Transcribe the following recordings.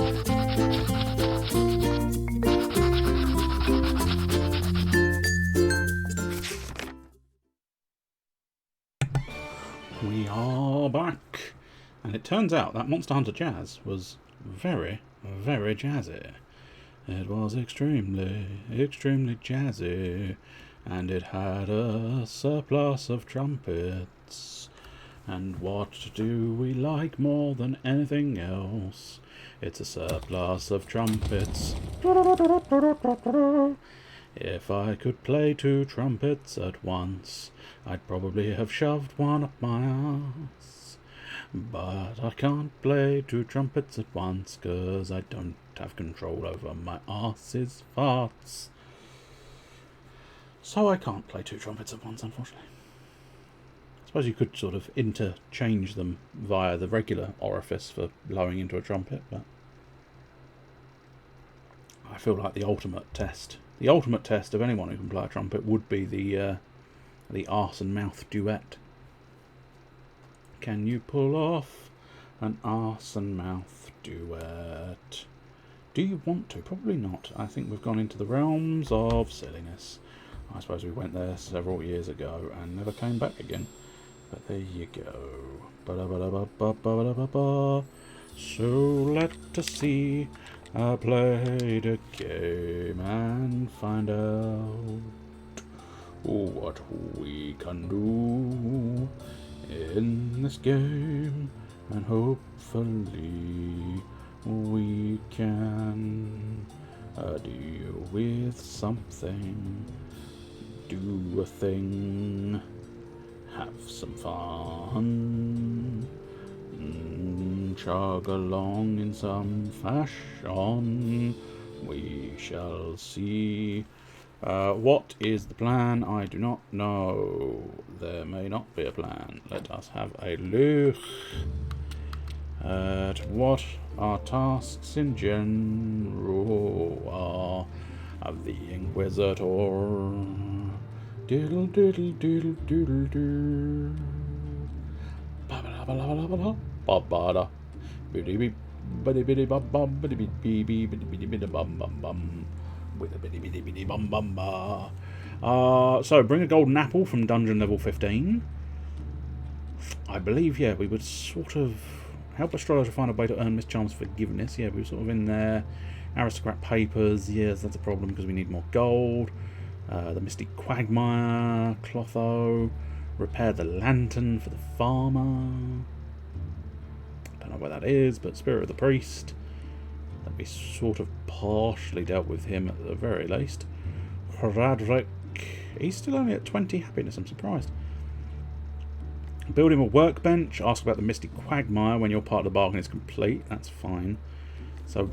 We are back, and it turns out that Monster Hunter Jazz was very, very jazzy. It was extremely, extremely jazzy, and it had a surplus of trumpets. And what do we like more than anything else? It's a surplus of trumpets. If I could play 2 trumpets at once, I'd probably have shoved one up my ass. But I can't play 2 trumpets at once, 'cause I don't have control over my arse's farts. So I can't play 2 trumpets at once, unfortunately. I suppose you could sort of interchange them via the regular orifice for blowing into a trumpet, but I feel like the ultimate test of anyone who can play a trumpet would be the arse and mouth duet. Can you pull off an arse and mouth duet? Do you want to? Probably not. I think we've gone into the realms of silliness. I suppose we went there several years ago and never came back again. But there you go. So let us see. I played a game and find out what we can do in this game, and hopefully we can deal with something, do a thing, have some fun, chug along in some fashion. We shall see. What is the plan? I do not know. There may not be a plan. Let us have a look at what our tasks in general are of the Inquisitor. Diddle diddle diddle diddle diddle. Ba-ba-da-ba-da-ba-da-ba-da. Biddy-biddy biddy bum bum biddy biddy biddy biddy biddy bum bum bum with a biddy biddy biddy bum bum ba. So bring a golden apple from dungeon level 15. I believe, yeah, we would sort of help Astrologer find a way to earn Miss Charm's forgiveness. Yeah, we were sort of in there. Aristocrat papers, yes, that's a problem because we need more gold. The Mystic Quagmire, Clotho. Repair the lantern for the farmer. Don't know where that is, but Spirit of the Priest. That we sort of partially dealt with him at the very least. Hradrick. He's still only at 20 happiness, I'm surprised. Build him a workbench. Ask about the Mystic Quagmire when your part of the bargain is complete. That's fine. So,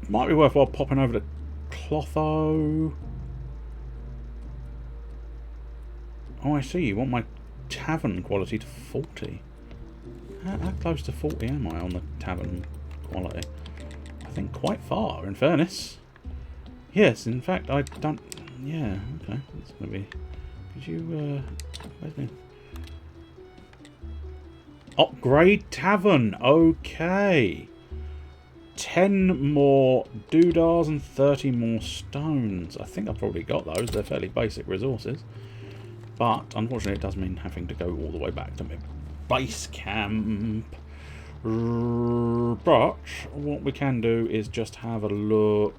might be worthwhile popping over to Clotho. Oh, I see. You want my Tavern Quality to 40. How close to 40 am I on the Tavern Quality? I think quite far, in fairness. Yes, in fact, I don't... Yeah, okay. It's going to be... Could you... Where's me? Upgrade Tavern. Okay. 10 more doodahs and 30 more stones. I think I've probably got those. They're fairly basic resources. But, unfortunately, it does mean having to go all the way back to my base camp. But, what we can do is just have a look.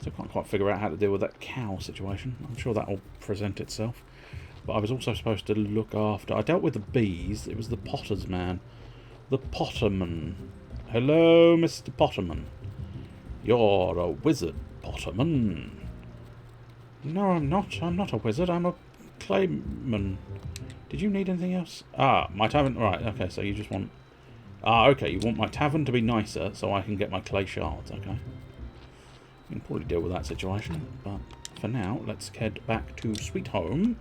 So I can't quite figure out how to deal with that cow situation. I'm sure that will present itself. But I was also supposed to look after... I dealt with the bees. It was the potter's man. The potterman. Hello, Mr. Potterman. You're a wizard, Potterman. No, I'm not. I'm not a wizard. I'm a clayman. Did you need anything else? Ah, my tavern... Right, okay, so you just want... Ah, okay, you want my tavern to be nicer so I can get my clay shards, okay. We can probably deal with that situation, but for now, let's head back to Sweet Home.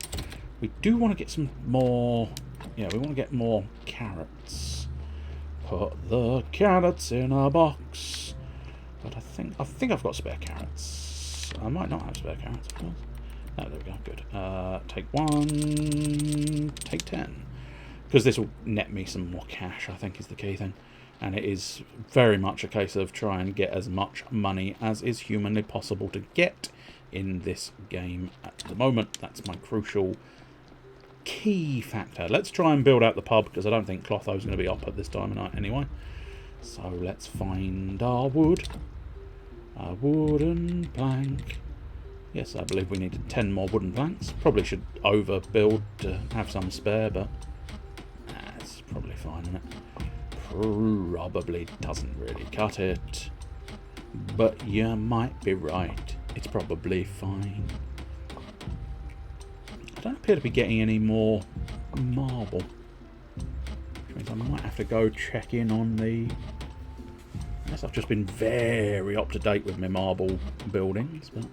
We do want to get some more... Yeah, we want to get more carrots. Put the carrots in a box. But I think I've got spare carrots. I might not have spare carrots, of course. Oh, there we go, good. Take 1, take 10. Because this will net me some more cash, I think is the key thing. And it is very much a case of try and get as much money as is humanly possible to get in this game at the moment. That's my crucial key factor. Let's try and build out the pub, because I don't think Clotho's going to be up at this time of night anyway. So let's find our wood. A wooden plank. Yes, I believe we needed 10 more wooden planks. Probably should overbuild to have some spare, but that's probably fine, isn't it? Probably doesn't really cut it. But you might be right. It's probably fine. I don't appear to be getting any more marble. Which means I might have to go check in on the... Unless I've just been very up to date with my marble buildings, but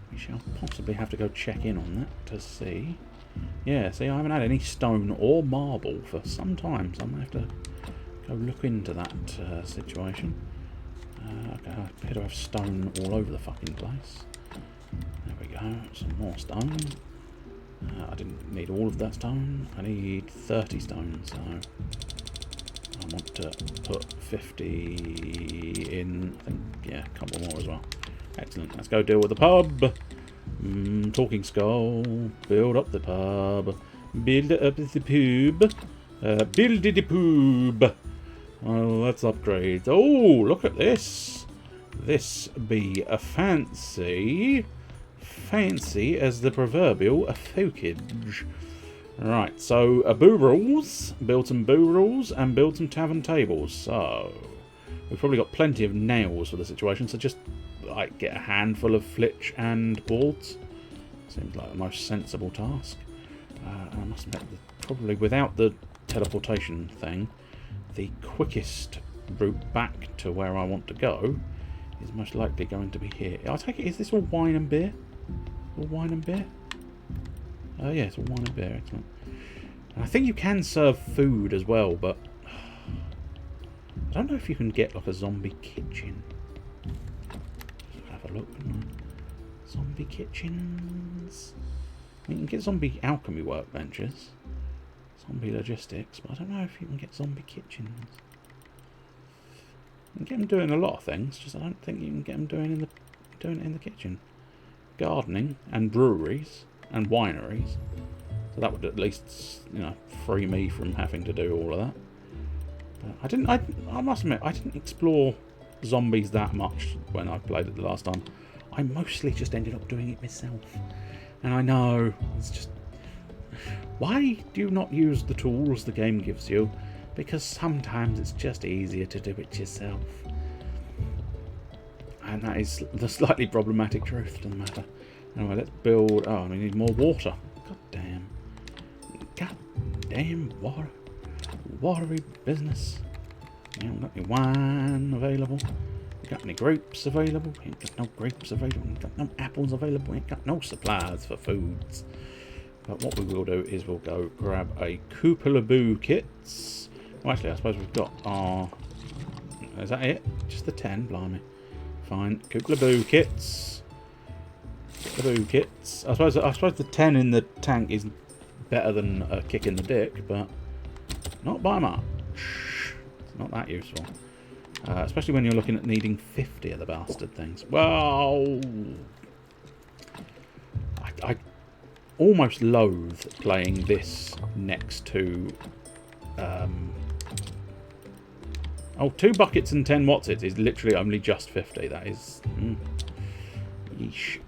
we shall possibly have to go check in on that to see. Yeah, see, I haven't had any stone or marble for some time, so I'm going to have to go look into that situation. Okay, I appear to have stone all over the fucking place. There we go, some more stone. I didn't need all of that stone. I need 30 stone, so I want to put 50 in. I think, yeah, a couple more as well. Excellent, let's go deal with the pub. Talking skull, build up the pub, build up the pub, build the pub. Well, let's upgrade. Oh, look at this. This be a fancy as the proverbial focage. Right, so boo rules, build some boo rules, and build some tavern tables. So we've probably got plenty of nails for the situation, so just like get a handful of flitch and boards. Seems like the most sensible task. I must admit, probably without the teleportation thing, the quickest route back to where I want to go is most likely going to be here. I take it, is this all wine and beer? All wine and beer? Oh yeah, it's all wine and beer, excellent. And I think you can serve food as well, but I don't know if you can get like a zombie kitchen. Have a look. Zombie kitchens. I mean, you can get zombie alchemy workbenches, zombie logistics, but I don't know if you can get zombie kitchens. You can get them doing a lot of things, just I don't think you can get them doing it in the kitchen. Gardening and breweries and wineries. So that would at least, you know, free me from having to do all of that. But I must admit, I didn't explore zombies that much when I played it the last time. I mostly just ended up doing it myself. And I know, it's just... Why do you not use the tools the game gives you? Because sometimes it's just easier to do it yourself. And that is the slightly problematic truth to the matter. Anyway, let's build... Oh, we need more water. God damn. God damn water. Watery business. You haven't got any wine available. You got any grapes available? You ain't got no grapes available. You ain't got no apples available. You ain't got no supplies for foods. But what we will do is we'll go grab a Koopalaboo kits. Well, actually, I suppose we've got our... Is that it? Just the 10? Blimey. Fine. Koopalaboo kits. Koopalaboo kits. I suppose the 10 in the tank is better than a kick in the dick, but not by much. It's not that useful. Especially when you're looking at needing 50 of the bastard things. Well, I almost loathe playing this next to... Oh, 2 buckets and 10 whatsits is literally only just 50. That is... yeesh.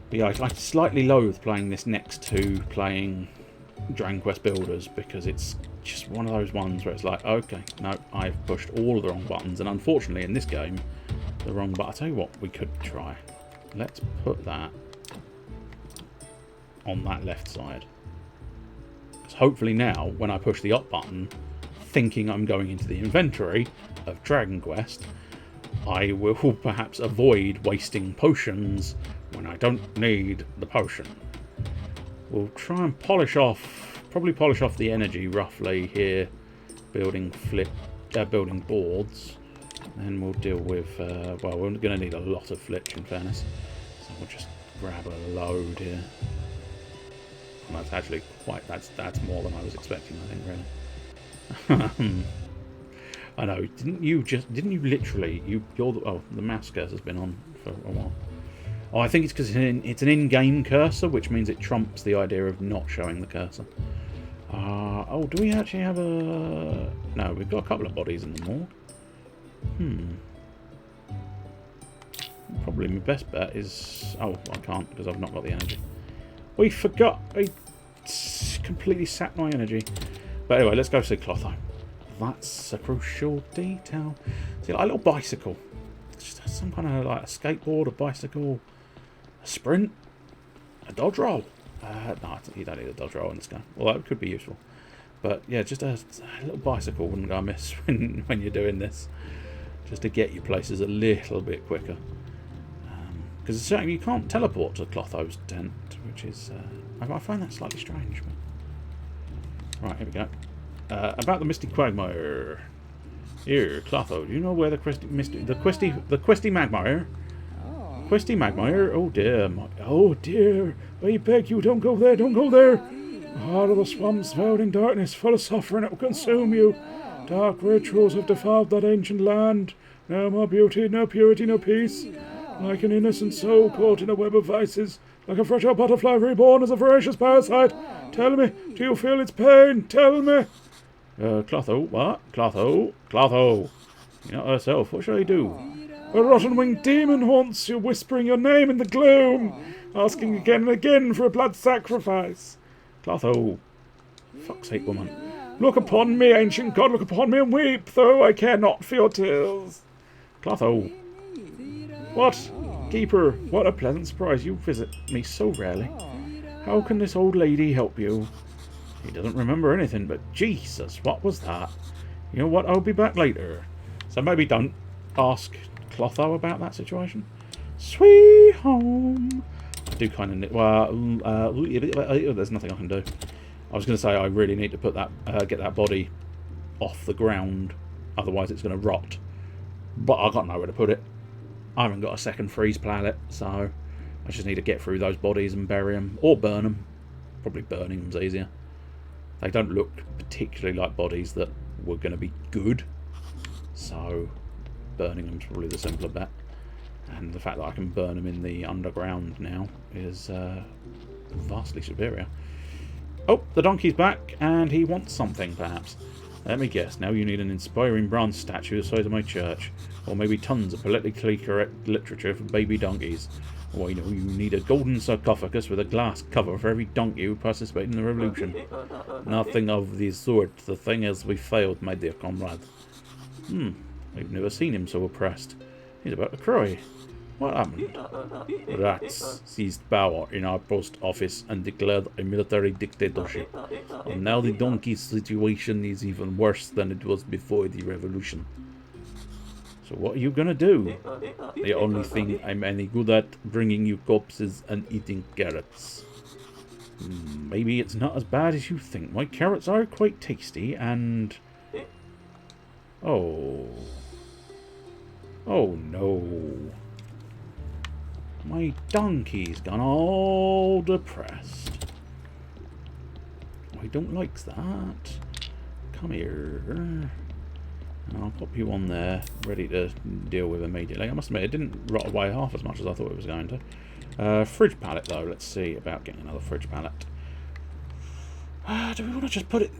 But yeah, I slightly loathe playing this next to playing Dragon Quest Builders, because it's just one of those ones where it's like, okay, no, I've pushed all the wrong buttons, and unfortunately in this game, the wrong button. I'll tell you what we could try. Let's put that on that left side. Because hopefully now, when I push the up button, thinking I'm going into the inventory of Dragon Quest, I will perhaps avoid wasting potions when I don't need the potion. We'll try and polish off, probably polish off the energy roughly here, building building boards. Then we'll deal with, well, we're going to need a lot of flitch in fairness. So we'll just grab a load here. And that's actually quite, that's more than I was expecting, I think, really. I know. Didn't you literally? The mouse cursor has been on for a while. Oh, I think it's because it's an in-game cursor, which means it trumps the idea of not showing the cursor. Oh, do we actually have a... No, we've got a couple of bodies in the morgue. Probably my best bet is... Oh, I can't because I've not got the energy. We forgot. I completely sapped my energy. But anyway, let's go see Clotho. That's a crucial detail. See, like a little bicycle. It's just some kind of like a skateboard, a bicycle, a sprint, a dodge roll. No, you don't need a dodge roll in this game. Well, that could be useful. But yeah, just a little bicycle wouldn't go amiss when you're doing this. Just to get you places a little bit quicker. Because certainly you can't teleport to Clotho's tent, which is... I find that slightly strange. But... Right, here we go. About the Misty Quagmire. Here, Clotho, do you know where the Questy Magmire? Questy Magmire? Oh dear, oh dear. I beg you, don't go there, don't go there. Heart of the swamps, vowed in darkness, full of suffering, it will consume you. Dark rituals have defiled that ancient land. No more beauty, no purity, no peace. Like an innocent soul caught in a web of vices, like a fragile butterfly reborn as a voracious parasite. Tell me, do you feel its pain? Tell me. Clotho, what? Clotho. You're not herself. What should I do? A rotten-winged demon haunts you, whispering your name in the gloom, asking again and again for a blood sacrifice. Clotho. Fuck's sake, woman. Look upon me, ancient god, look upon me and weep, though I care not for your tears. Clotho. What? Keeper, what a pleasant surprise. You visit me so rarely. How can this old lady help you? He doesn't remember anything, but Jesus, what was that? You know what, I'll be back later. So maybe don't ask Clotho about that situation. Sweet home. I do kind of... Well, there's nothing I can do. I was going to say I really need to put that, get that body off the ground. Otherwise it's going to rot. But I've got nowhere to put it. I haven't got a second freeze planet, so I just need to get through those bodies and bury them. Or burn them. Probably burning them's easier. They don't look particularly like bodies that were going to be good. So burning them's probably the simpler bet. And the fact that I can burn them in the underground now is vastly superior. Oh, the donkey's back, and he wants something, perhaps. Let me guess, now you need an inspiring bronze statue the size of my church. Or maybe tons of politically correct literature for baby donkeys. Or, you need a golden sarcophagus with a glass cover for every donkey who participated in the revolution. Nothing of the sort. The thing is, we failed, my dear comrade. I've never seen him so oppressed. He's about to cry. What happened? Rats seized power in our post office and declared a military dictatorship. And now the donkey situation is even worse than it was before the revolution. So what are you gonna do? The only thing I'm any good at, bringing you corpses and eating carrots. Maybe it's not as bad as you think. My carrots are quite tasty and... Oh no. My donkey's gone all depressed. I don't like that. Come here. I'll pop you on there, ready to deal with immediately. I must admit, it didn't rot away half as much as I thought it was going to. Fridge pallet, though. Let's see about getting another fridge pallet. Do we want to just put it...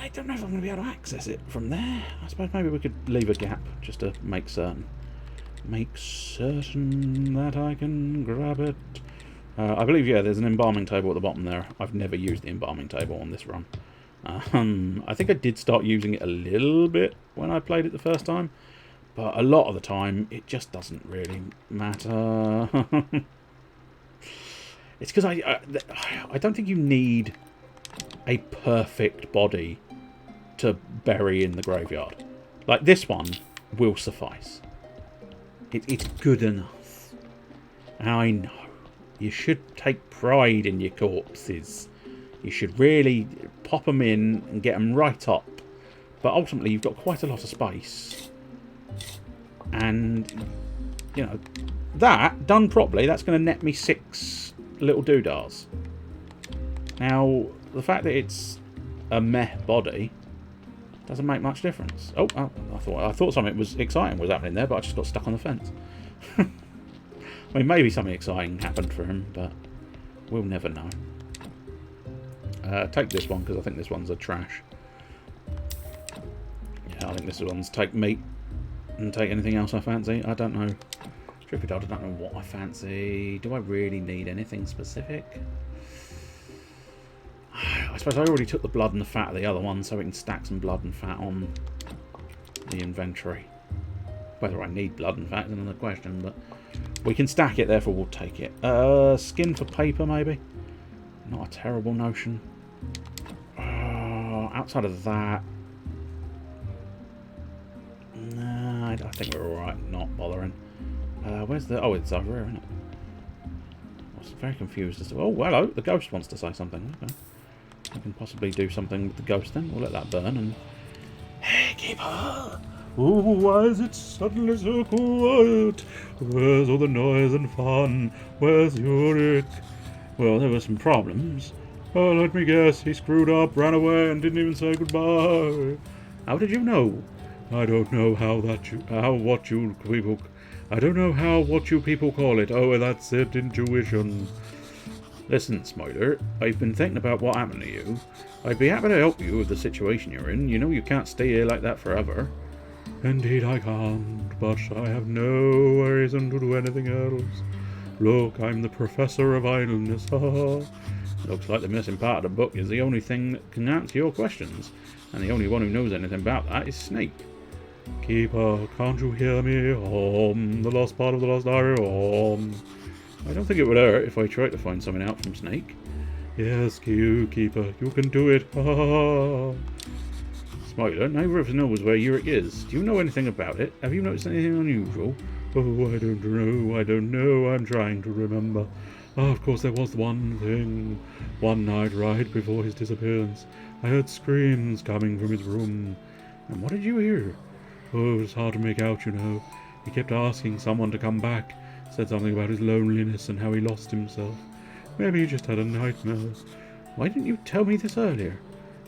I don't know if I'm going to be able to access it from there. I suppose maybe we could leave a gap, just to make certain. Make certain that I can grab it. I believe, yeah, there's an embalming table at the bottom there. I've never used the embalming table on this run. I think I did start using it a little bit when I played it the first time, but a lot of the time it just doesn't really matter. It's because I don't think you need a perfect body to bury in the graveyard. Like, this one will suffice. It's good enough. I know. You should take pride in your corpses. You should really pop them in and get them right up. But ultimately, you've got quite a lot of space. And, you know, that, done properly, that's going to net me 6 little doodahs. Now, the fact that it's a meh body Doesn't make much difference. Oh, I thought something was exciting was happening there, but I just got stuck on the fence. I mean, maybe something exciting happened for him, but we'll never know. Take this one, because I think this one's a trash. Yeah, I think this one's take meat and take anything else I fancy. I don't know. Truth be told, I don't know what I fancy. Do I really need anything specific? I suppose I already took the blood and the fat of the other one, so we can stack some blood and fat on the inventory. Whether I need blood and fat is another question, but we can stack it, therefore we'll take it. Skin for paper, maybe? Not a terrible notion. Outside of that... Nah, I think we're alright not bothering. Where's the... Oh, it's over here, isn't it? I was very confused as to... Oh, hello, the ghost wants to say something. Okay. I can possibly do something with the ghost then. We'll let that burn and... Hey, keeper! Oh, why is it suddenly so quiet? Where's all the noise and fun? Where's Ulrich? Well, there were some problems. Oh, let me guess, he screwed up, ran away, and didn't even say goodbye. How did you know? I don't know what you people call it. Oh, that's it, intuition. Listen, Smiler, I've been thinking about what happened to you. I'd be happy to help you with the situation you're in. You know you can't stay here like that forever. Indeed I can't, but I have no reason to do anything else. Look, I'm the professor of idleness. Looks like the missing part of the book is the only thing that can answer your questions, and the only one who knows anything about that is Snake. Keeper, can't you hear me? The lost part of the lost diary. I don't think it would hurt if I tried to find something out from Snake. Yes, you, Keeper, you can do it. Smiler, neither of us knows where Ulrich is. Do you know anything about it? Have you noticed anything unusual? Oh, I don't know. I'm trying to remember. Oh, of course, there was one thing. One night right before his disappearance, I heard screams coming from his room. And what did you hear? Oh, it was hard to make out, you know. He kept asking someone to come back. Said something about his loneliness and how he lost himself. Maybe he just had a nightmare. Why didn't you tell me this earlier?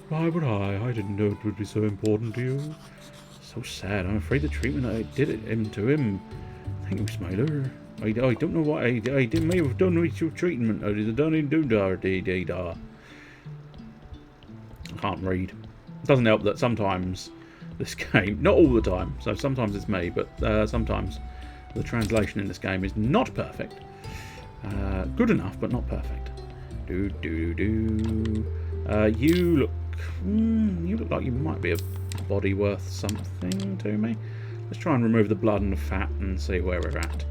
Why would I? I didn't know it would be so important to you. So sad. I'm afraid the treatment I did to him. Thank you, Smiler. I don't know what I may have done with your treatment. I didn't do da. I can't read. It doesn't help that sometimes this game, not all the time, so sometimes it's me, but sometimes the translation in this game is not perfect. Good enough, but not perfect. You look like you might be a body worth something to me. Let's try and remove the blood and the fat and see where we're at.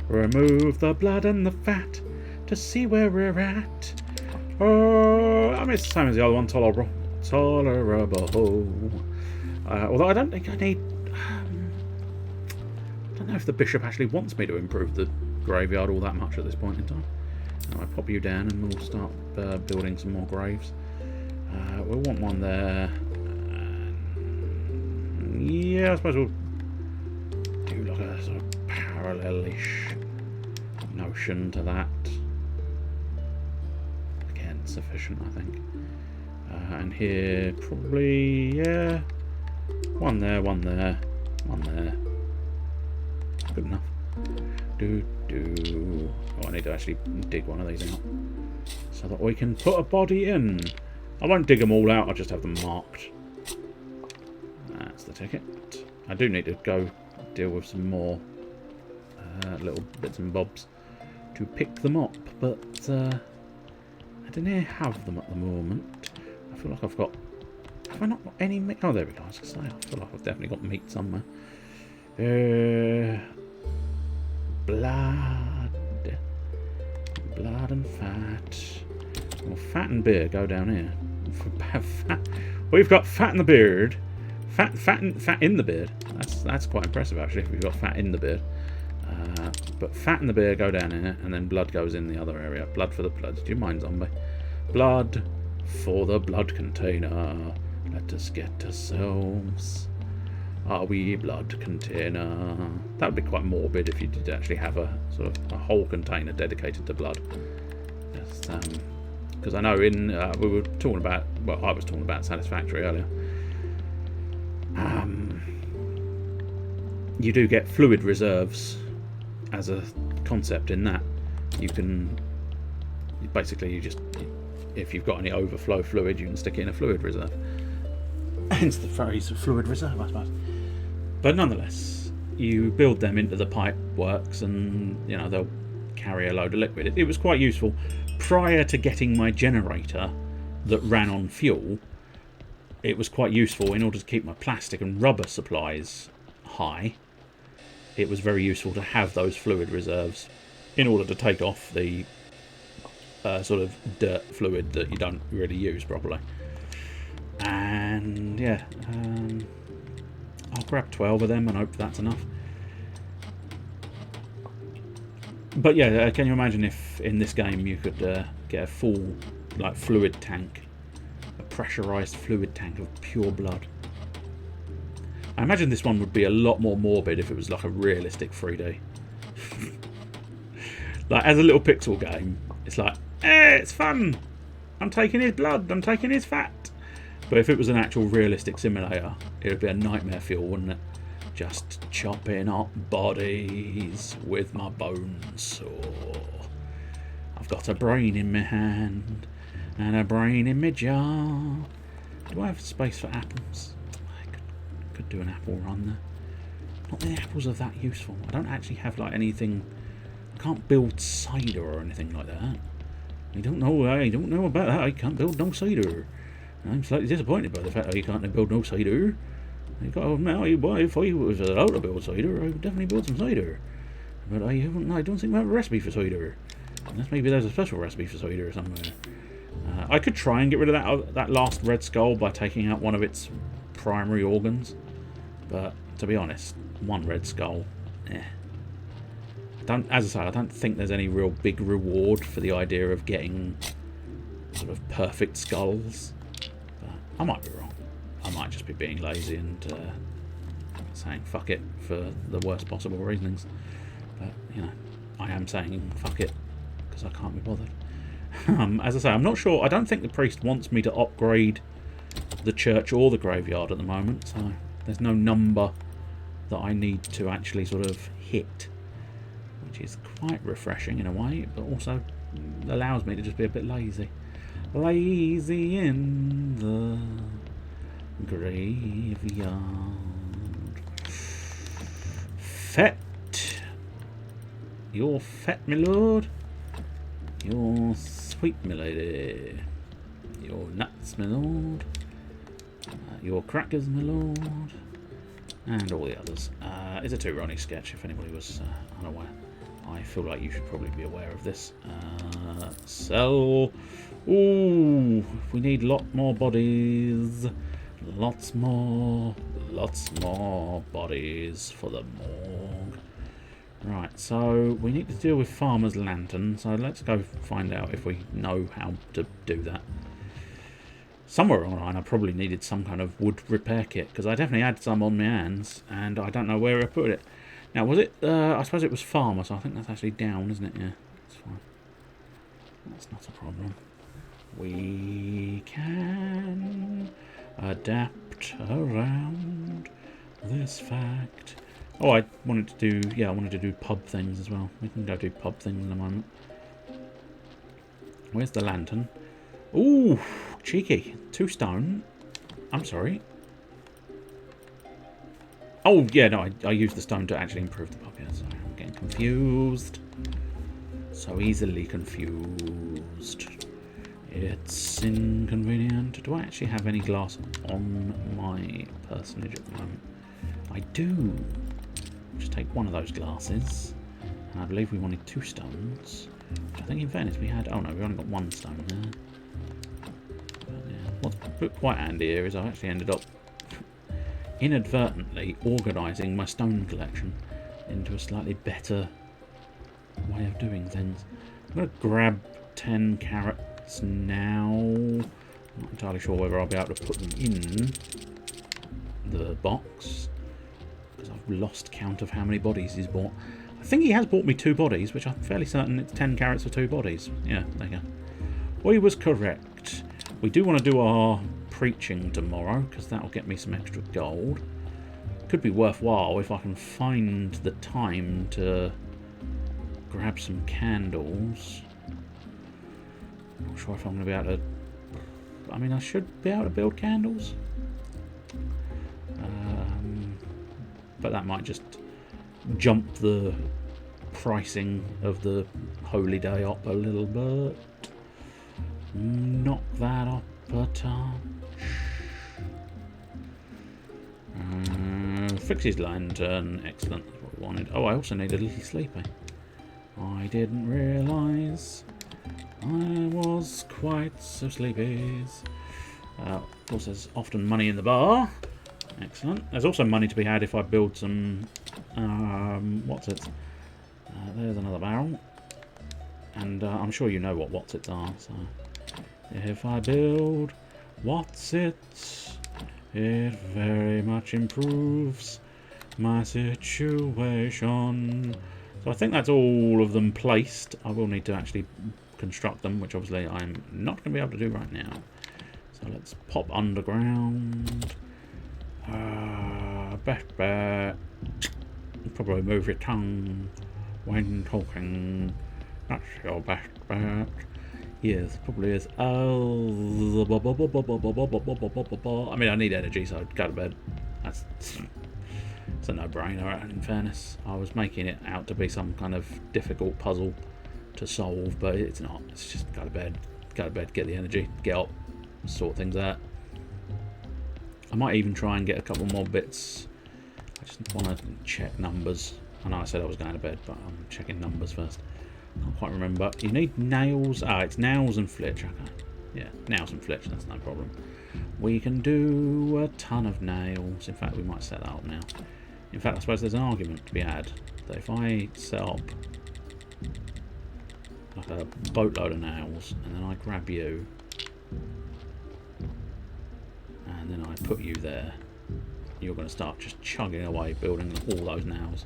Remove the blood and the fat to see where we're at. I mean, it's the same as the other one, tolerable. Although I don't think I need... I don't know if the bishop actually wants me to improve the graveyard all that much at this point in time. I'll pop you down and we'll start building some more graves. We'll want one there. Yeah, I suppose we'll do like a sort of parallel-ish notion to that. Again, sufficient, I think. And here, probably, yeah. One there. Good enough. Oh, I need to actually dig one of these out so that we can put a body in. I won't dig them all out, I'll just have them marked. That's the ticket. I do need to go deal with some more little bits and bobs to pick them up, but I don't have them at the moment. I feel like I've got... Have I not got any meat? Oh, there we go. I was going to say, I feel like I've definitely got meat somewhere. Blood and fat. Well, fat and beer go down here. We've got fat in the beard. Fat in the beard. That's quite impressive actually. If we've got fat in the beard. But fat and the beer go down here, and then blood goes in the other area. Blood for the blood. Do you mind, zombie? Blood for the blood container. Let us get ourselves our wee blood container. That would be quite morbid if you did actually have a sort of a whole container dedicated to blood. Because I know in we were talking about, well, I was talking about Satisfactory earlier. You do get fluid reserves as a concept in that. You can basically, if you've got any overflow fluid, you can stick it in a fluid reserve. Hence the phrase fluid reserve, I suppose. But nonetheless, you build them into the pipe works, and they'll carry a load of liquid. It was quite useful. Prior to getting my generator that ran on fuel, it was quite useful in order to keep my plastic and rubber supplies high. It was very useful to have those fluid reserves in order to take off the sort of dirt fluid that you don't really use properly. And yeah, I'll grab 12 of them and hope that's enough. But yeah, can you imagine if in this game you could get a full fluid tank, a pressurized fluid tank of pure blood? I imagine this one would be a lot more morbid if it was like a realistic 3D. As a little pixel game, it's like, it's fun. I'm taking his blood, I'm taking his fat. But if it was an actual realistic simulator, it would be a nightmare fuel, wouldn't it? Just chopping up bodies with my bone saw. I've got a brain in my hand and a brain in my jar. Do I have space for apples? I could do an apple run there. Not that the apples are that useful. I don't actually have anything. I can't build cider or anything like that. I don't know about that. I can't build no cider. I'm slightly disappointed by the fact that you can't build no cider. If I was allowed to build cider, I would definitely build some cider. But I don't think we have a recipe for cider. Unless maybe there's a special recipe for cider somewhere. I could try and get rid of that last red skull by taking out one of its primary organs. But to be honest, one red skull, As I say, I don't think there's any real big reward for the idea of getting sort of perfect skulls. But I might be wrong. I might just be being lazy and saying fuck it for the worst possible reasonings. But, I am saying fuck it because I can't be bothered. As I say, I'm not sure. I don't think the priest wants me to upgrade the church or the graveyard at the moment. So there's no number that I need to actually sort of hit, which is quite refreshing in a way, but also allows me to just be a bit lazy. Lazy in the graveyard. Fat. You're fat, my lord. You're sweet, my lady. You're nuts, my lord. Your crackers, my lord. And all the others. It's a 2 Ronnie sketch, if anybody was unaware. I feel like you should probably be aware of this. Sell. Ooh, we need a lot more bodies. Lots more bodies for the morgue. Right, so we need to deal with Farmer's Lantern. So let's go find out if we know how to do that. Somewhere along the line I probably needed some kind of wood repair kit, because I definitely had some on my hands, and I don't know where I put it. Now, was it, I suppose it was Farmer, so I think that's actually down, isn't it? Yeah, that's fine. That's not a problem. We can adapt around this fact. Oh, I wanted to do pub things as well. We can go do pub things in a moment. Where's the lantern? Ooh, cheeky. 2 stone. I'm sorry. Oh, yeah, no, I used the stone to actually improve the pub. Yeah, sorry, I'm getting confused. So easily confused. It's inconvenient. Do I actually have any glass on my personage at the moment? I do. Just take one of those glasses. And I believe we wanted 2 stones. Which I think in fairness we had... Oh no, we only got 1 stone there. But yeah, what's quite handy here is I actually ended up inadvertently organising my stone collection into a slightly better way of doing things. I'm going to grab 10 carrots now. I'm not entirely sure whether I'll be able to put them in the box, because I've lost count of how many bodies he's bought. I think he has bought me 2 bodies, which I'm fairly certain it's 10 carrots for 2 bodies. Yeah, there you go. Well, he was correct. We do want to do our preaching tomorrow, because that'll get me some extra gold. Could be worthwhile if I can find the time to grab some candles. Not sure if I'm going to be able to... I mean, I should be able to build candles. But that might just jump the pricing of the holy day up a little bit. Knock that up a touch. Fix his lantern. Excellent. That's what we wanted. Oh, I also need a little sleepy. I didn't realise I was quite so sleepy. Of course, there's often money in the bar. Excellent. There's also money to be had if I build some... what's it? There's another barrel. And I'm sure you know what what's it are. So if I build what's it, it very much improves my situation. So I think that's all of them placed. I will need to actually construct them, which obviously I'm not going to be able to do right now. So let's pop underground. Best bet. Probably move your tongue when talking. That's your best bet. Yes, probably is. Oh, I mean, I need energy, so I'd go to bed. It's a no-brainer, in fairness. I was making it out to be some kind of difficult puzzle to solve, but it's not. It's just go to bed, get the energy, get up, sort things out. I might even try and get a couple more bits. I just want to check numbers. I know I said I was going to bed, but I'm checking numbers first. I can't quite remember. You need nails. Ah, it's nails and flitch. Okay. Yeah, nails and flitch. That's no problem. We can do a ton of nails. In fact, we might set that up now. In fact, I suppose there's an argument to be had that if I set up like a boatload of nails and then I grab you and then I put you there, you're going to start just chugging away building all those nails.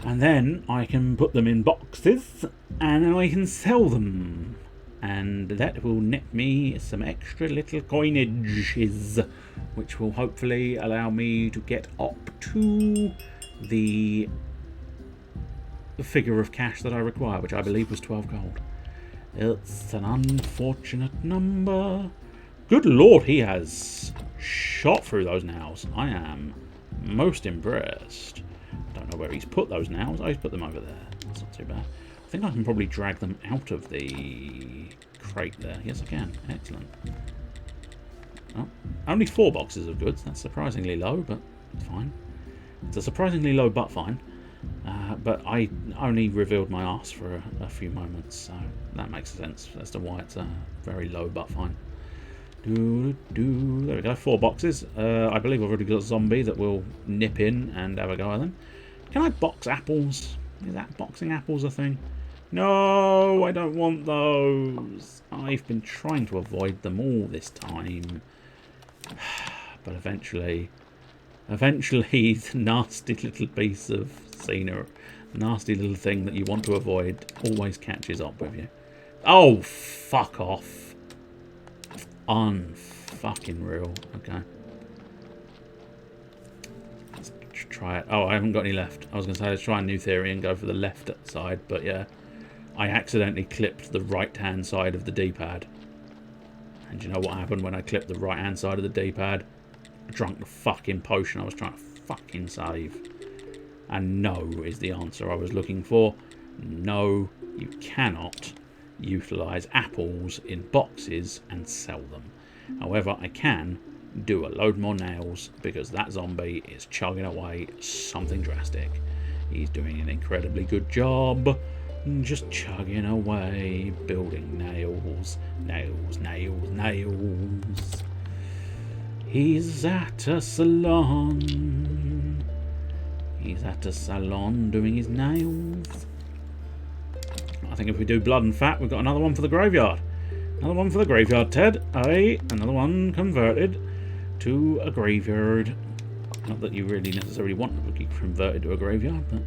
And then I can put them in boxes and then I can sell them. And that will net me some extra little coinages, which will hopefully allow me to get up to the figure of cash that I require, which I believe was 12 gold. It's an unfortunate number. Good lord, he has shot through those nails. I am most impressed. I don't know where he's put those nails. Oh, he's put them over there. That's not too bad. I think I can probably drag them out of the crate there. Yes, I can. Excellent. Oh, only 4 boxes of goods. That's surprisingly low, but fine. It's a surprisingly low, but fine. But I only revealed my arse for a few moments, so that makes sense as to why it's very low, but fine. There we go. 4 boxes. I believe I've already got a zombie that will nip in and have a go at them. Can I box apples? Is that boxing apples a thing? No, I don't want those. I've been trying to avoid them all this time. But eventually, the nasty little piece of scenery, nasty little thing that you want to avoid always catches up with you. Oh, fuck off. Unfucking real. Okay. Let's try it. Oh, I haven't got any left. I was going to say let's try a new theory and go for the left side, but yeah. I accidentally clipped the right-hand side of the D-pad. And you know what happened when I clipped the right-hand side of the D-pad? I drank the fucking potion I was trying to fucking save. And no is the answer I was looking for. No, you cannot utilise apples in boxes and sell them. However, I can do a load more nails because that zombie is chugging away something drastic. He's doing an incredibly good job. Just chugging away, building nails, nails, nails, nails. He's at a salon. He's at a salon doing his nails. I think if we do blood and fat, we've got another one for the graveyard. Another one for the graveyard, Ted. Aye, another one converted to a graveyard. Not that you really necessarily want to be converted to a graveyard, but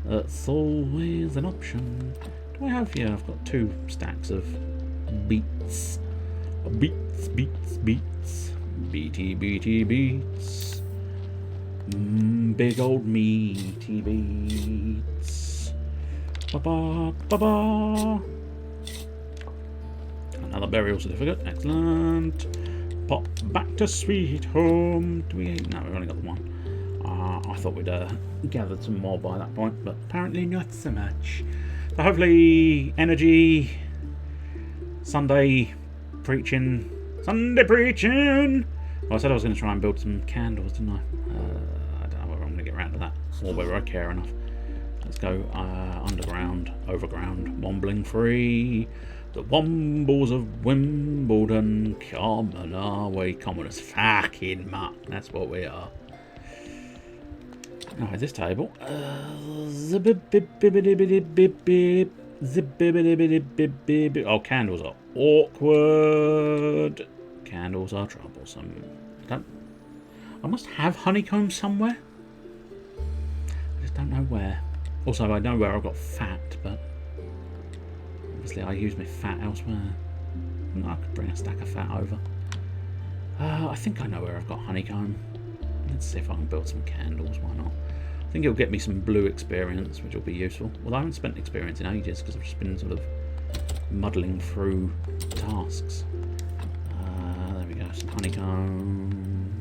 that's always an option. Do I have here? I've got 2 stacks of beets. Beats, beats, beats. Beaty, beaty, beats. Big old meaty beats. Ba-ba, ba-ba. Another burial certificate. Excellent. Pop back to sweet home. Do we? No, we've only got the one. I thought we'd gathered some more by that point, but apparently not so much. So hopefully, energy. Sunday preaching. Sunday preaching. Well, I said I was going to try and build some candles, didn't I? I don't know whether I'm going to get around to that or whether I care enough. Let's go underground, overground, wombling free. The wombles of Wimbledon, common are we? Common as fucking muck. That's what we are. Alright, this table. Oh, candles are awkward. Candles are troublesome. I must have honeycomb somewhere. I just don't know where. Also, I know where I've got fat, but obviously I use my fat elsewhere. I could bring a stack of fat over. I think I know where I've got honeycomb. Let's see if I can build some candles. Why not? I think it'll get me some blue experience, which will be useful. Well, I haven't spent experience in ages because I've just been sort of muddling through tasks. There we go, some honeycomb.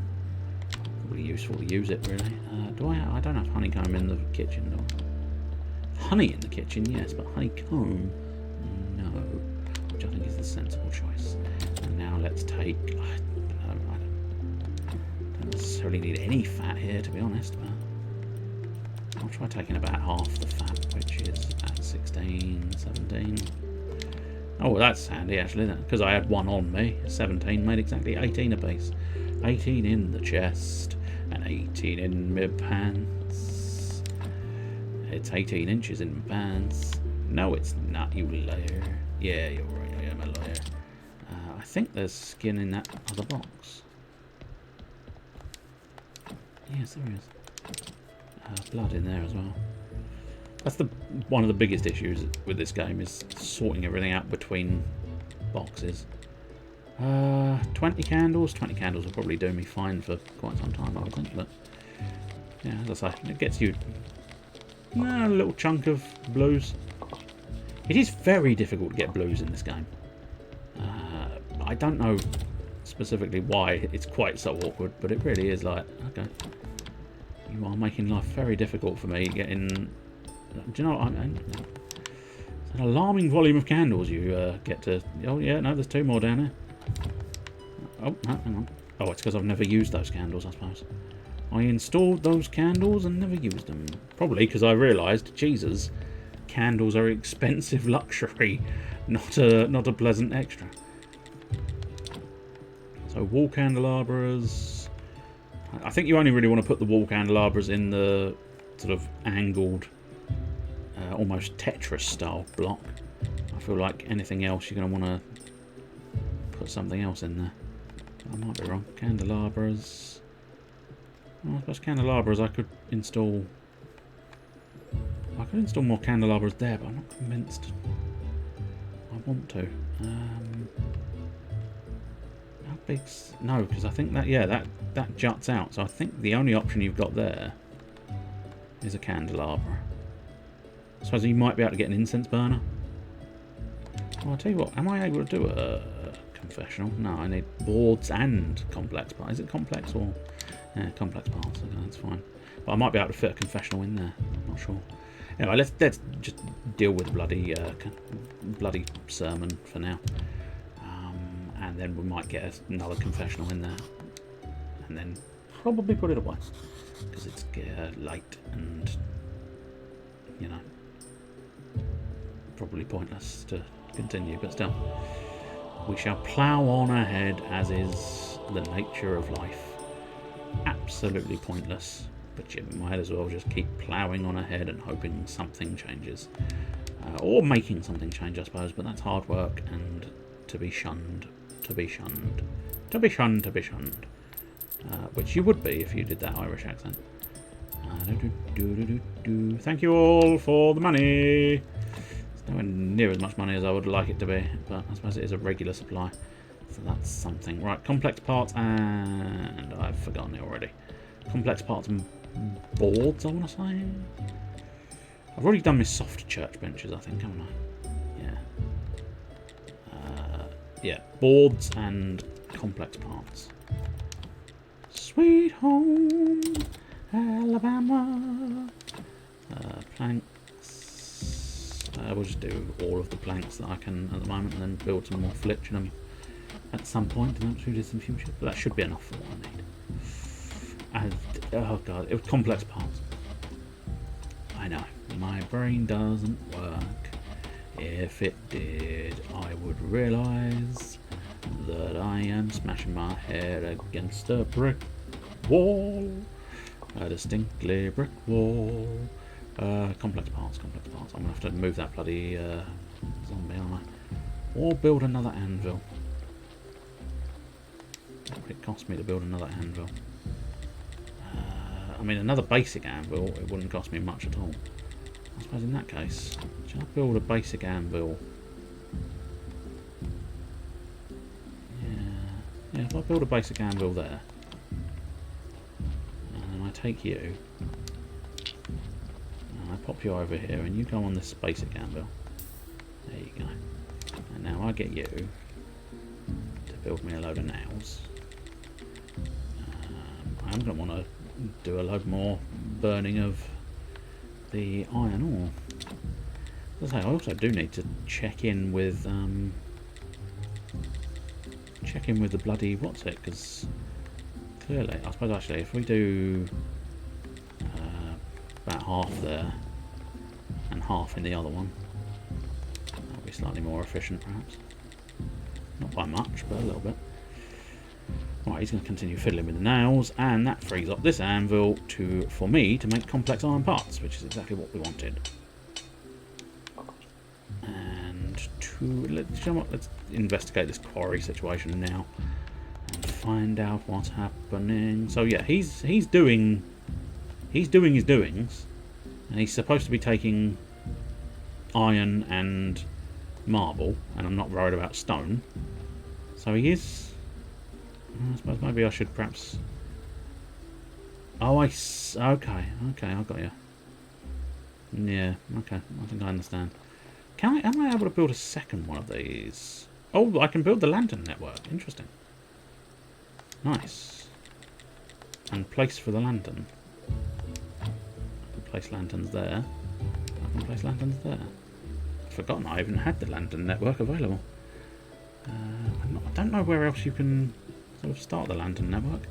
Probably useful to use it, really. I don't have honeycomb in the kitchen, do I? Honey in the kitchen, yes, but honeycomb, no. Which I think is the sensible choice. And now let's take... I don't necessarily need any fat here, to be honest, but I'll try taking about half the fat, which is about 16, 17. Oh, well, that's handy, actually, because I had one on me. 17 made exactly 18 apiece. 18 in the chest, and 18 in my pants. It's 18 inches in my pants. No, it's not, you liar. Yeah, you're right, I am a liar. I think there's skin in that other box. Yes, there is. Blood in there as well. That's one of the biggest issues with this game, is sorting everything out between boxes. 20 candles. 20 candles will probably do me fine for quite some time, I would think. But yeah, as I say, it gets you a little chunk of blues. It is very difficult to get blues in this game. I don't know specifically why it's quite so awkward, but it really is like, okay, you are making life very difficult for me getting... Do you know what I mean? It's an alarming volume of candles you get to... Oh, yeah, no, there's two more down here. Oh, no, hang on. Oh, it's because I've never used those candles, I suppose. I installed those candles and never used them. Probably because I realised, Jesus, candles are expensive luxury, not a pleasant extra. So, wall candelabras... I think you only really want to put the wall candelabras in the sort of angled... almost Tetris style block. I feel like anything else you're going to want to put something else in there. I might be wrong. Candelabras. Well, I suppose candelabras I could install. I could install more candelabras there, but I'm not convinced I want to. How big's... No, because I think that, yeah, that juts out. So I think the only option you've got there is a candelabra. I suppose you might be able to get an incense burner. Well, I'll tell you what, am I able to do a confessional? No, I need boards and complex parts. Is it complex or... Yeah, complex parts, okay, that's fine. But I might be able to fit a confessional in there, I'm not sure. Anyway, let's just deal with bloody sermon for now. And then we might get another confessional in there. And then probably put it away. Because it's late and, you know, probably pointless to continue, but still. We shall plough on ahead, as is the nature of life. Absolutely pointless, but you might as well just keep ploughing on ahead and hoping something changes. Or making something change, I suppose, but that's hard work and to be shunned. To be shunned. To be shunned, to be shunned. Which you would be if you did that Irish accent. Thank you all for the money. It's nowhere near as much money as I would like it to be, but I suppose it is a regular supply. So that's something. Right, complex parts, and I've forgotten it already. Complex parts and boards, I want to say. I've already done my soft church benches, I think, haven't I? Yeah. Yeah, boards and complex parts. Sweet home, Alabama. Planks. We'll just do all of the planks that I can at the moment, and then build some more flitchinum at some point in the not too distant future. But that should be enough for what I need. And oh god, it was complex parts. I know, my brain doesn't work. If it did, I would realise that I am smashing my head against a brick wall. A distinctly brick wall. Complex parts, complex parts. I'm going to have to move that bloody zombie, aren't I? Or build another anvil. What would it cost me to build another anvil? I mean, another basic anvil, it wouldn't cost me much at all. I suppose in that case, should I build a basic anvil? Yeah, if I build a basic anvil there, and then I take you, and I pop you over here, and you go on this basic anvil. There you go. And now I get you to build me a load of nails. I'm going to want to do a load more burning of the iron ore. As I say, I also do need to check in with the bloody what's it, because clearly, I suppose actually if we do about half there and half in the other one, that'll be slightly more efficient perhaps. Not by much, but a little bit. Right, he's going to continue fiddling with the nails, and that frees up this anvil for me to make complex iron parts, which is exactly what we wanted. And let's investigate this quarry situation now and find out what's happening. So yeah, he's doing his doings, and he's supposed to be taking iron and marble, and I'm not worried about stone. So he is. I suppose maybe I should perhaps. Oh, okay, I got you. Yeah, okay, I think I understand. Am I able to build a second one of these? Oh, I can build the lantern network. Interesting. Nice. And place for the lantern. I can place lanterns there. I can place lanterns there. I've forgotten I even had the lantern network available. I don't know where else you can sort of start the lantern network.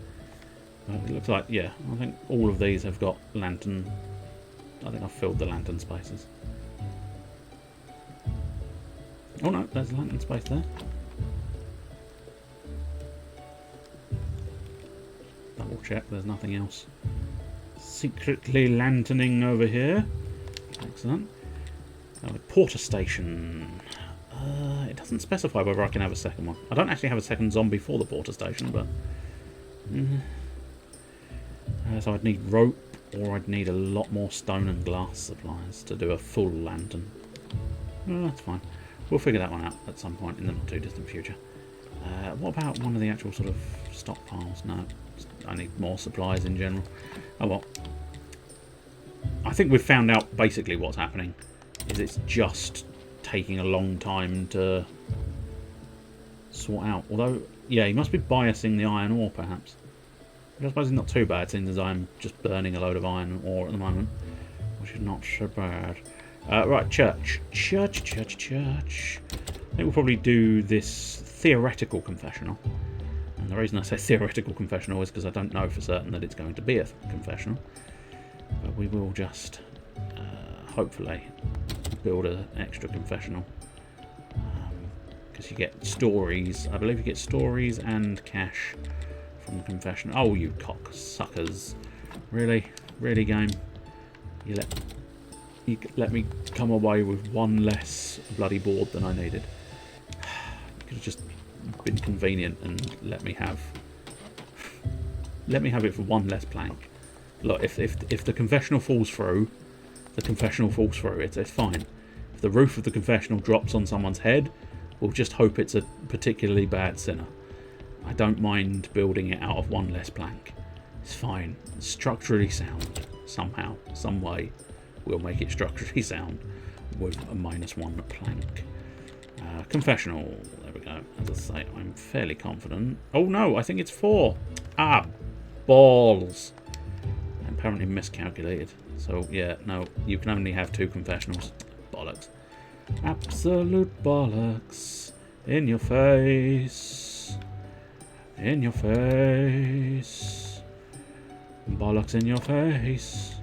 It looks like, yeah, I think all of these have got lantern. I think I've filled the lantern spaces. Oh no, there's a lantern space there. Double check, there's nothing else secretly lanterning over here. Excellent. Now the porter station. It doesn't specify whether I can have a second one. I don't actually have a second zombie for the porter station, but so I'd need rope, or I'd need a lot more stone and glass supplies to do a full lantern. That's fine. We'll figure that one out at some point in the not too distant future. What about one of the actual sort of stockpiles? No, I need more supplies in general. Oh well. I think we've found out basically what's happening. Is it's just taking a long time to sort out. Although, yeah, he must be biasing the iron ore perhaps. Which I suppose is not too bad, since as I'm just burning a load of iron ore at the moment. Which is not so bad. Right, church. I think we'll probably do this theoretical confessional. And the reason I say theoretical confessional is because I don't know for certain that it's going to be a confessional. But we will just, hopefully, build an extra confessional. Because you get stories. I believe you get stories and cash from the confessional. Oh, you cocksuckers. Really? Really, game? You let me come away with one less bloody board than I needed. You could have just been convenient and let me have it for one less plank. Look, if the confessional falls through, the confessional falls through. It's fine. If the roof of the confessional drops on someone's head, We'll just hope it's a particularly bad sinner. I don't mind building it out of one less plank. It's fine. It's structurally sound. Somehow, some way, we'll make it structurally sound with a -1 plank. Confessional. There we go. As I say, I'm fairly confident. Oh no, I think it's 4. Ah, balls. I apparently miscalculated. So yeah, no, you can only have 2 confessionals. Bollocks. Absolute bollocks. In your face. In your face. Bollocks in your face.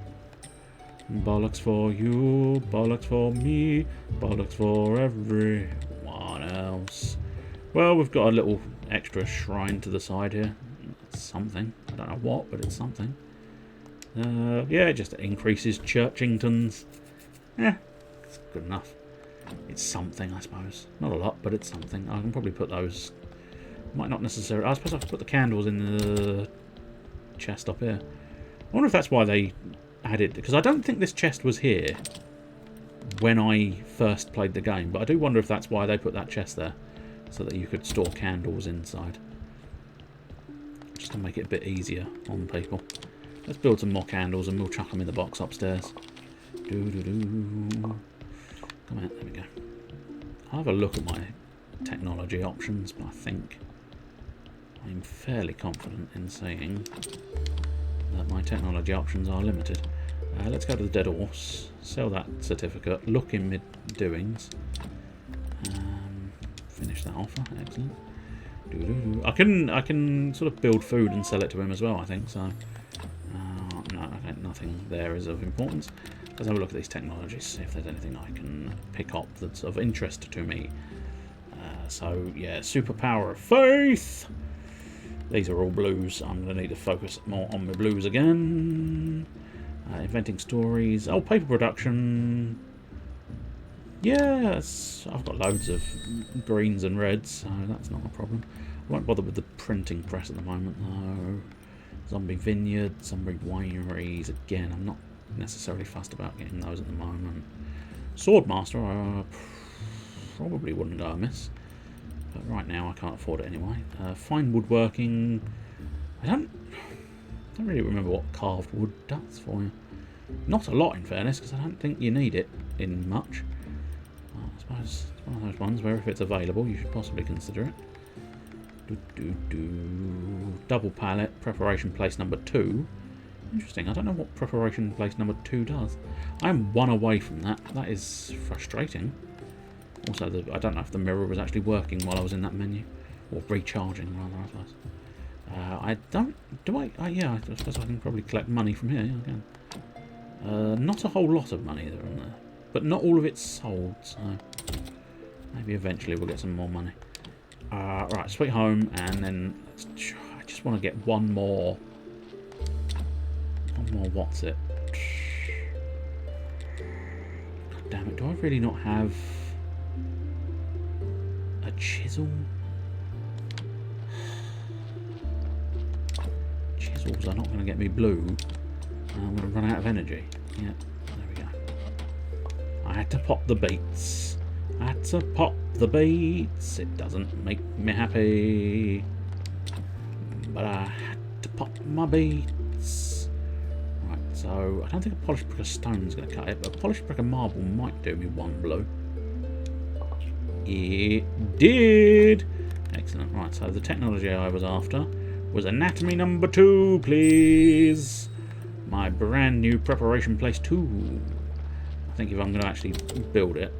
Bollocks for you. Bollocks for me. Bollocks for everyone else. Well, we've got a little extra shrine to the side here. It's something. I don't know what, but it's something. Yeah, it just increases Churchingtons. Yeah, it's good enough. It's something, I suppose. Not a lot, but it's something. I can probably put those... Might not necessarily... I suppose I could put the candles in the chest up here. I wonder if that's why they added... Because I don't think this chest was here when I first played the game. But I do wonder if that's why they put that chest there. So that you could store candles inside. Just to make it a bit easier on people. Let's build some more candles and we'll chuck them in the box upstairs. Come on, there we go. I'll have a look at my technology options, but I think I'm fairly confident in saying that my technology options are limited. Let's go to the Dead Horse, sell that certificate, look in mid-doings, finish that offer, excellent. I can sort of build food and sell it to him as well, I think, so no, okay, nothing there is of importance. Let's have a look at these technologies, see if there's anything I can pick up that's of interest to me. So, yeah, superpower of faith. These are all blues. I'm going to need to focus more on my blues again. Inventing stories. Oh, paper production. Yes, I've got loads of greens and reds, so that's not a problem. I won't bother with the printing press at the moment, though. Zombie vineyard, zombie wineries. Again, I'm not necessarily fussed about getting those at the moment. Swordmaster, I probably wouldn't go amiss, but right now I can't afford it anyway. Fine woodworking. I don't really remember what carved wood does for you. Not a lot, in fairness, because I don't think you need it in much. I suppose it's one of those ones where if it's available, you should possibly consider it. Double pallet, preparation place number 2. Interesting, I don't know what preparation place number 2 does. I'm 1 away from that. That is frustrating. Also, I don't know if the mirror was actually working while I was in that menu. Or recharging, rather, I suppose. I don't... Do I... yeah, I suppose I can probably collect money from here. Yeah, I can. Not a whole lot of money there on there. But not all of it's sold, so... Maybe eventually we'll get some more money. Right, sweet home, and then... I just want to get one more... what's it? God damn it, do I really not have... a chisel? Chisels are not going to get me blue. I'm going to run out of energy. Yeah, there we go. I had to pop the beets. I had to pop the beets. It doesn't make me happy. But I had to pop my beets. Right, so I don't think a polished brick of stone is going to cut it, but a polished brick of marble might do me 1 blue. It did! Excellent. Right, so the technology I was after was anatomy number 2, please. My brand new preparation place 2. I think if I'm going to actually build it,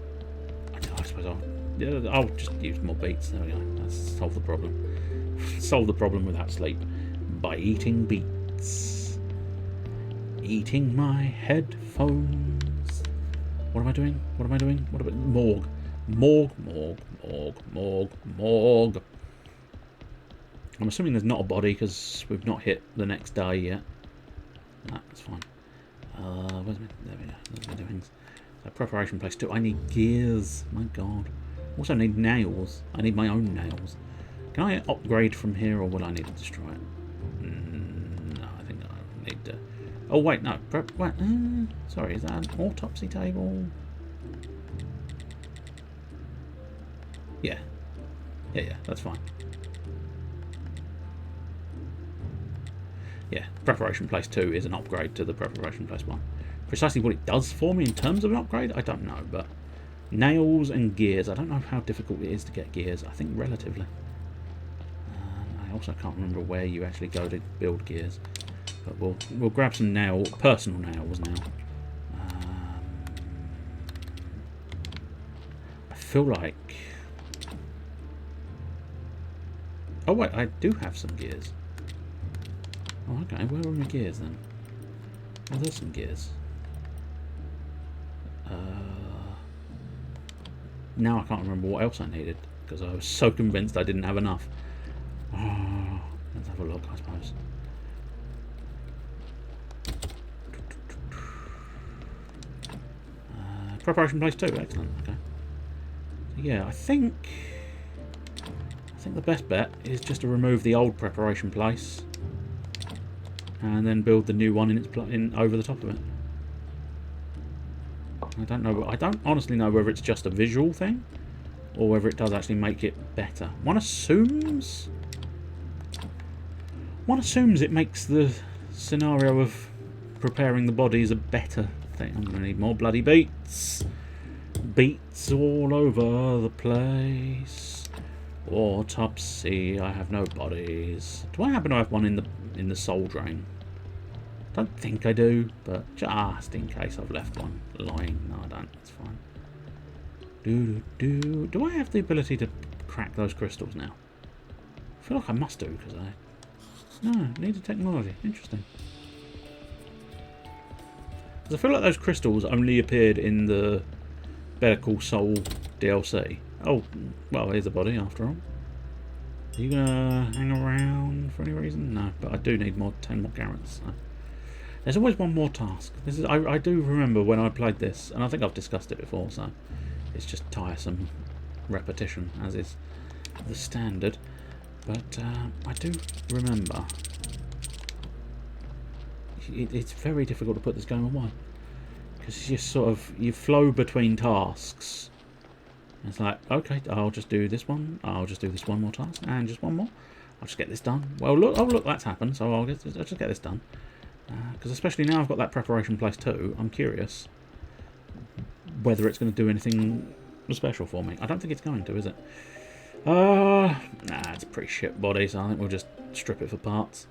I suppose I'll just use more beets. There we go. That's solve the problem. Solve the problem without sleep by eating beets. Eating my headphones. What am I doing? What am I doing? What about morgue? Morgue, morgue, morgue, morgue, morgue. I'm assuming there's not a body because we've not hit the next day yet. No, that's fine. Where's my... There we go. Those are my doings. So preparation place 2. I need gears. My god. Also need nails. I need my own nails. Can I upgrade from here, or will I need to destroy it? No, I think I need to... Oh, wait, no. Wait, sorry, is that an autopsy table? Yeah. Yeah, that's fine. Yeah, Preparation Place 2 is an upgrade to the Preparation Place 1. Precisely what it does for me in terms of an upgrade, I don't know, but nails and gears. I don't know how difficult it is to get gears. I think relatively. I also can't remember where you actually go to build gears. But we'll grab some personal nails now. I feel like... Oh wait, I do have some gears. Oh, okay, where are my gears then? Oh, there's some gears. Now I can't remember what else I needed, because I was so convinced I didn't have enough. Oh, let's have a look, I suppose. Preparation Place 2, excellent, okay. So yeah, I think the best bet is just to remove the old Preparation Place and then build the new one in over the top of it. I don't know. I don't honestly know whether it's just a visual thing or whether it does actually make it better. One assumes it makes the scenario of preparing the bodies a better thing. I'm going to need more bloody beets. Beets all over the place. Autopsy. I have no bodies. Do I happen to have one in the soul drain? Don't think I do, but just in case I've left one lying. No, I don't. It's fine. Do I have the ability to crack those crystals now? I feel like I must do, because No, needed technology. Interesting. Because I feel like those crystals only appeared in the Better Call Saul DLC. Oh, well, here's a body after all. Are you gonna hang around for any reason? No, but I do need 10 more carrots. So. There's always one more task. I do remember when I played this, and I think I've discussed it before, so it's just tiresome repetition, as is the standard. But I do remember it's very difficult to put this game on one, because you flow between tasks. It's like, okay, I'll just do this one. I'll just do this one more task, and just one more. I'll just get this done. Well, look, oh look, that's happened. So I'll just get this done. Because especially now I've got that Preparation Place 2, I'm curious whether it's going to do anything special for me. I don't think it's going to, is it? Nah, it's a pretty shit body, so I think we'll just strip it for parts.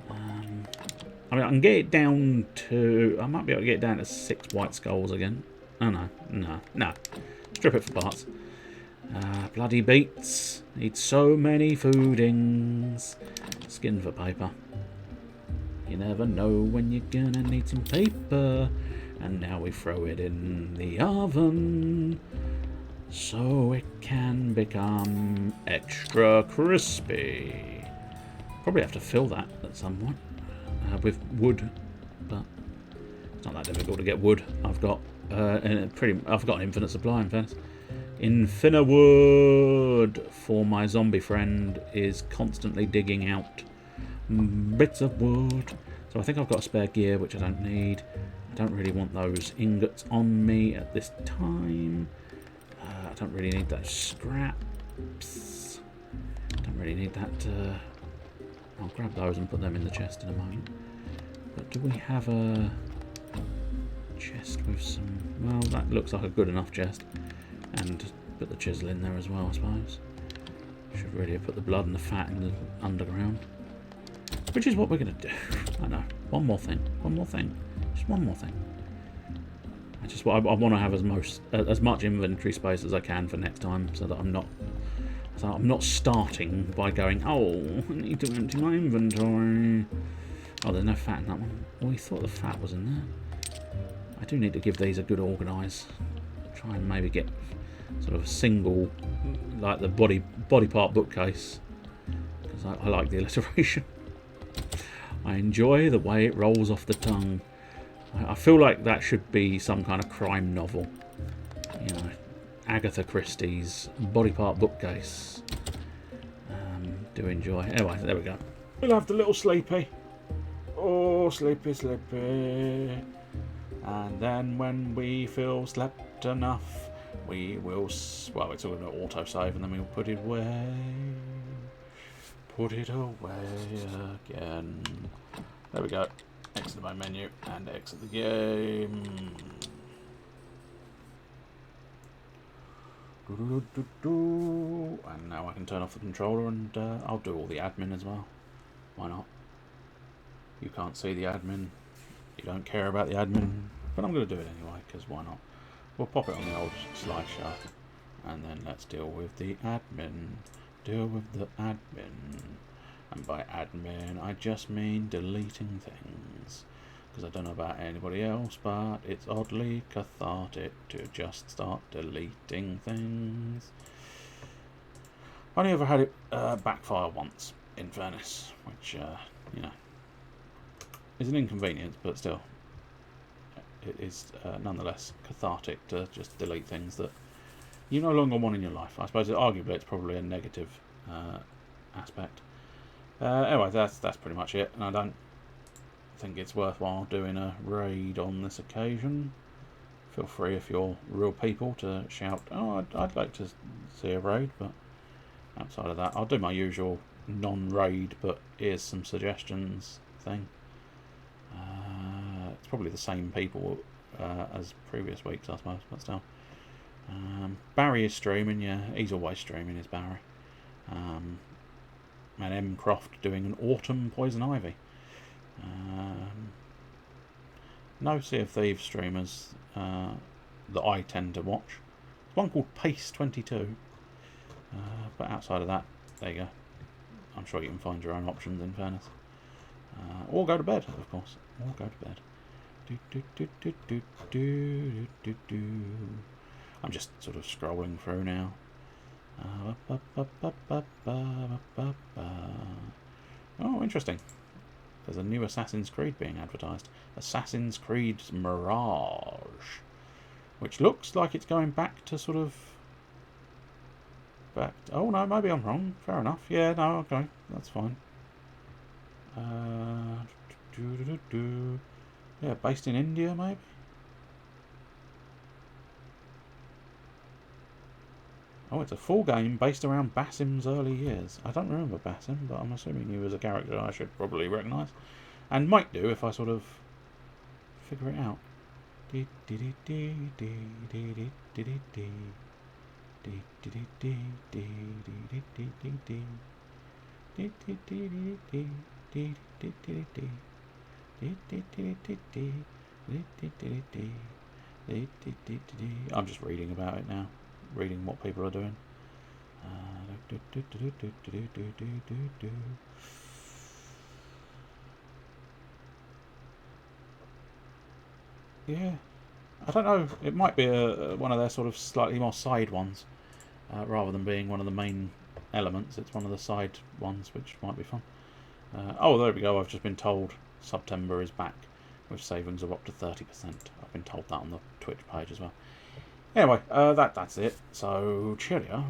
I mean, I can get it down to... I might be able to get it down to 6 white skulls again. Oh, no. Strip it for parts. Bloody beets. Need so many foodings. Skin for paper. You never know when you're gonna need some paper. And now we throw it in the oven so it can become extra crispy. Probably have to fill that at some point with wood, but it's not that difficult to get wood. I've got I've got an infinite supply, in fairness. Infinite wood for my zombie friend is constantly digging out bits of wood. So I think I've got a spare gear, which I don't need. I don't really want those ingots on me at this time. I don't really need those scraps. I don't really need that. I'll grab those and put them in the chest in a moment. But do we have a chest with some... Well, that looks like a good enough chest. And put the chisel in there as well, I suppose. Should really have put the blood and the fat in the underground. Which is what we're going to do. I know. One more thing. Just one more thing. I want to have as much inventory space as I can for next time, so that I'm not starting by going, oh, I need to empty my inventory. Oh, there's no fat in that one. Oh, we thought the fat was in there. I do need to give these a good organise. Try and maybe get sort of a single, like the body part bookcase, because I like the alliteration. I enjoy the way it rolls off the tongue. I feel like that should be some kind of crime novel. You know, Agatha Christie's body part bookcase. Do enjoy. Anyway, there we go. We'll have the little sleepy. Oh, sleepy, sleepy. And then when we feel slept enough, we will, well, it's all going to auto-save, and then we'll put it away. Put it away again. There we go. Exit the main menu, and exit the game. And now I can turn off the controller, and I'll do all the admin as well. Why not? You can't see the admin. You don't care about the admin. But I'm going to do it anyway, because why not? We'll pop it on the old slideshow. And then let's deal with the admin. Deal with the admin. And by admin, I just mean deleting things. Because I don't know about anybody else, but it's oddly cathartic to just start deleting things. Only ever had it backfire once, in fairness, which, you know, is an inconvenience, but still, it is nonetheless cathartic to just delete things that you no longer want in your life. I suppose arguably it's probably a negative aspect. Anyway, that's pretty much it, and I don't think it's worthwhile doing a raid on this occasion. Feel free, if you're real people, to shout, oh, I'd like to see a raid, but outside of that, I'll do my usual non-raid, but here's some suggestions thing. It's probably the same people as previous weeks, I suppose, but still. Barry is streaming, yeah, he's always streaming, is Barry. And M. Croft doing an autumn Poison Ivy. No Sea of Thieves streamers that I tend to watch. There's one called Pace22, but outside of that, there you go. I'm sure you can find your own options, in fairness. Or go to bed, of course. Or go to bed. I'm just sort of scrolling through now. Oh, interesting. There's a new Assassin's Creed being advertised. Assassin's Creed Mirage. Which looks like it's going back to sort of... Oh, no, maybe I'm wrong. Fair enough. Yeah, no, okay. That's fine. Yeah, based in India, maybe? Oh, it's a full game based around Basim's early years. I don't remember Basim, but I'm assuming he was a character I should probably recognise. And might do if I sort of figure it out. I'm just reading about it now. Reading what people are doing. Yeah, I don't know. It might be one of their sort of slightly more side ones, rather than being one of the main elements. It's one of the side ones, which might be fun. Oh, there we go. I've just been told September is back with savings of up to 30%. I've been told that on the Twitch page as well. Anyway, that's it. So, cheerio.